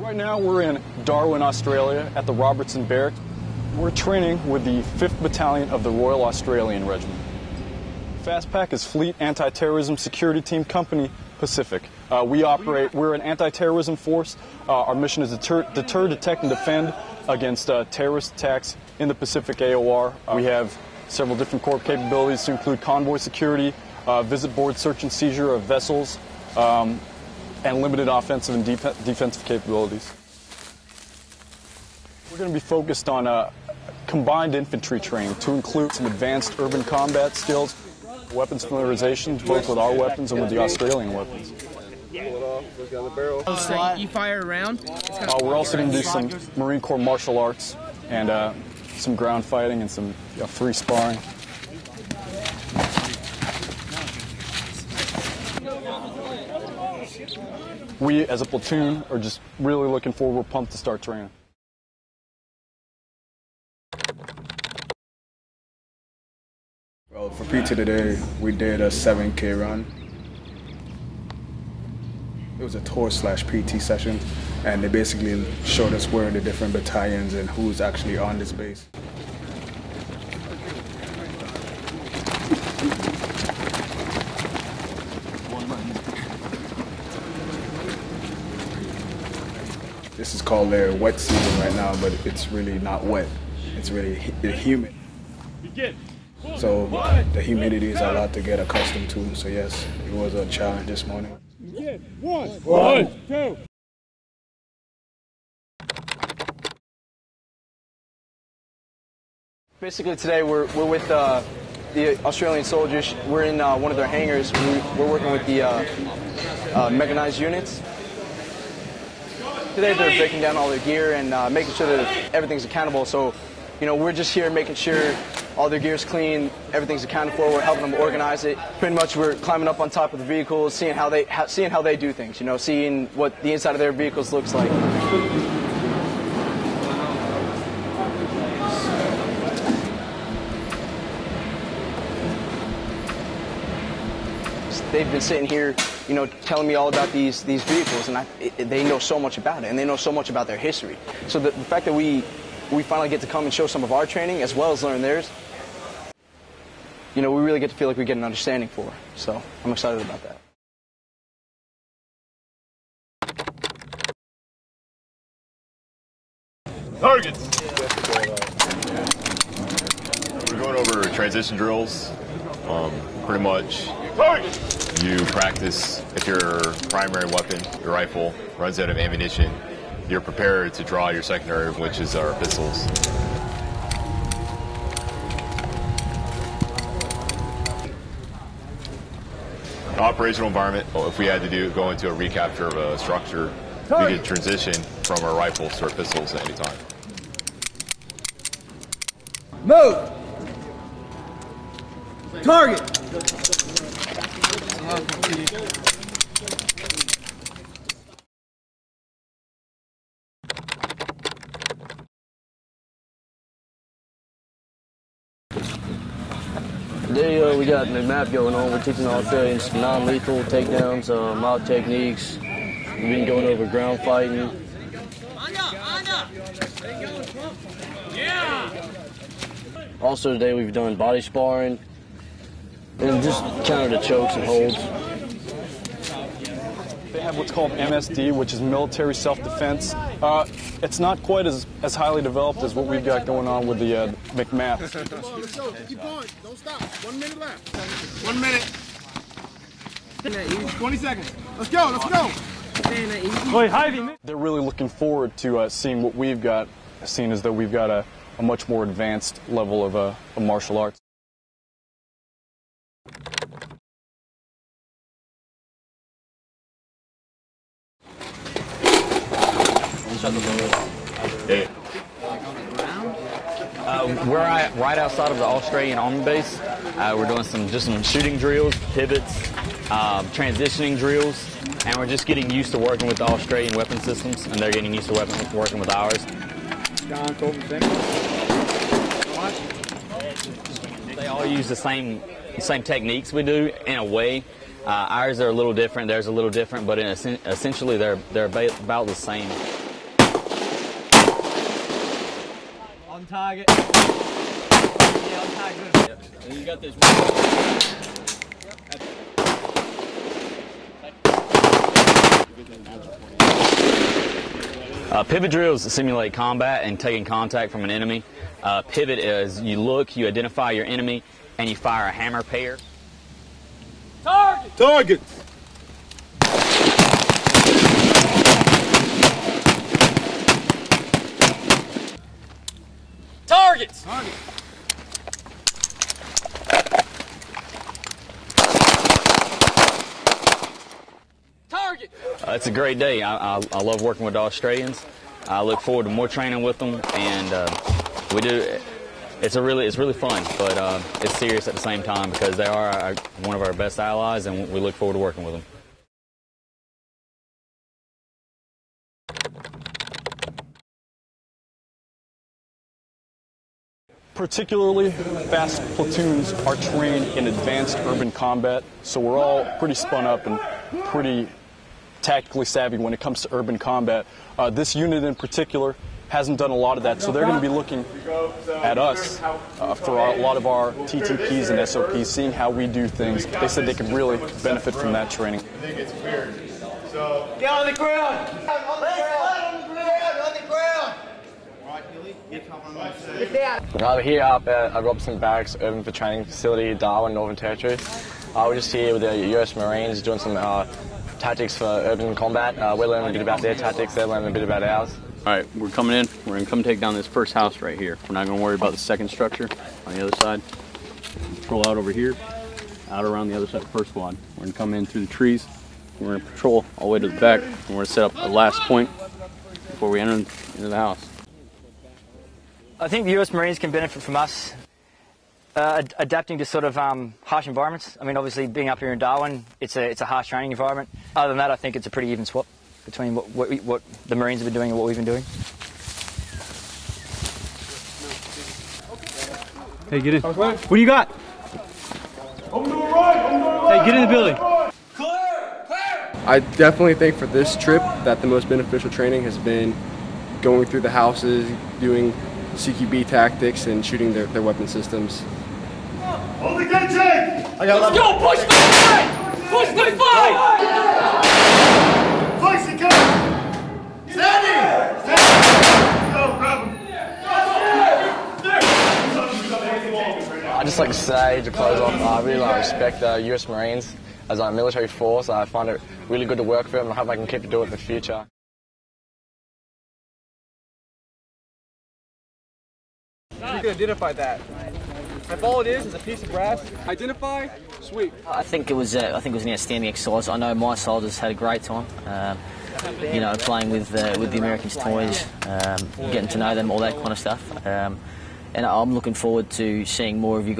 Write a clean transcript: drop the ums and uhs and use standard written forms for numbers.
Right now we're in Darwin, Australia at the Robertson Barracks. We're training with the 5th Battalion of the Royal Australian Regiment. FASTPAC is Fleet Anti-Terrorism Security Team Company Pacific. We're an anti-terrorism force. Our mission is to deter, detect, and defend against terrorist attacks in the Pacific AOR. We have several different corps capabilities to include convoy security, visit board search and seizure of vessels, and limited offensive and defensive capabilities. We're going to be focused on combined infantry training to include some advanced urban combat skills, weapons familiarization, both with our weapons and with the Australian weapons. You fire around? We're also going to do some Marine Corps martial arts and some ground fighting and some free sparring. We, as a platoon, are just really looking forward. We're pumped to start training. Well, for PT today, we did a 7K run. It was a tour/PT session, and they basically showed us where the different battalions and who's actually on this base. This is called their wet season right now, but it's really not wet. It's really humid. So the humidity is a lot to get accustomed to. So yes, it was a challenge this morning. One, two. Basically today we're with the Australian soldiers. We're in one of their hangars. We're working with the mechanized units. Today they're breaking down all their gear and making sure that everything's accountable. So, you know, we're just here making sure all their gear's clean, everything's accounted for. We're helping them organize it. Pretty much we're climbing up on top of the vehicles, seeing how they do things. You know, seeing what the inside of their vehicles looks like. They've been sitting here, you know, telling me all about these vehicles, and they know so much about it, and they know so much about their history. So the fact that we finally get to come and show some of our training as well as learn theirs, you know, we really get to feel like we get an understanding for. So I'm excited about that. Targets! We're going over transition drills. Pretty much you practice if your primary weapon, your rifle, runs out of ammunition, you're prepared to draw your secondary, which is our pistols. Operational environment, if we had to go into a recapture of a structure, we could transition from our rifles to our pistols at any time. Move! Target! Today we got the map going on. We're teaching Australians non-lethal takedowns, mob techniques. We've been going over ground fighting. Also today we've done body sparring and just counter the chokes and holds. They have what's called MSD, which is military self-defense. It's not quite as highly developed as what we've got going on with the McMath. Let's go. Keep going. Don't stop. 1 minute left. 1 minute. 20 seconds. Let's go. Let's go. They're really looking forward to seeing what we've got, seeing as though we've got a much more advanced level of martial arts. We're right outside of the Australian Army base. We're doing some shooting drills, pivots, transitioning drills, and we're just getting used to working with the Australian weapon systems, and they're getting used to working with ours. They all use the same techniques we do in a way. Ours are a little different, theirs are a little different, but essentially they're about the same. target. Yeah, on target. Good. Yep. And you got this one. Pivot drills simulate combat and taking contact from an enemy. Pivot is you look, you identify your enemy, and you fire a hammer pair. Target! Target! Targets! Target! Target! It's a great day. I love working with the Australians. I look forward to more training with them, and we do. It's really fun, but it's serious at the same time because they are one of our best allies, and we look forward to working with them. Particularly fast platoons are trained in advanced urban combat, so we're all pretty spun up and pretty tactically savvy when it comes to urban combat. This unit in particular hasn't done a lot of that, so they're going to be looking at us for a lot of our TTPs and SOPs, seeing how we do things. They said they could really benefit from that training. I think it's fair. So Get on the ground! On the ground! On the ground! On the ground! We're here up at Robertson Barracks Urban for Training Facility, Darwin, Northern Territory. We're just here with the US Marines doing some tactics for urban combat. We're learning a bit about their tactics, they're learning a bit about ours. All right, we're coming in. We're going to come take down this first house right here. We're not going to worry about the second structure on the other side. Patrol out over here, out around the other side, first squad. We're going to come in through the trees. We're going to patrol all the way to the back, and we're going to set up a last point before we enter into the house. I think the US Marines can benefit from us adapting to sort of harsh environments. I mean, obviously being up here in Darwin, it's a harsh training environment. Other than that, I think it's a pretty even swap between what the Marines have been doing and what we've been doing. Hey, get in. What do you got? Hey, get in the building. I definitely think for this trip that the most beneficial training has been going through the houses, doing CQB tactics, and shooting their weapon systems. hold the gun check! Let's go! Push the fight! Push the fight! Flex the gun! Standing! Go, grab him! I'd just like to say, to close off, I really respect the US Marines as a military force. I find it really good to work for them, and I hope I can keep to do it in the future. You can identify that. If all it is a piece of brass, identify, sweep. I think it was an outstanding exercise. I know my soldiers had a great time. Playing with the Americans' toys, getting to know them, all that kind of stuff. And I'm looking forward to seeing more of you guys.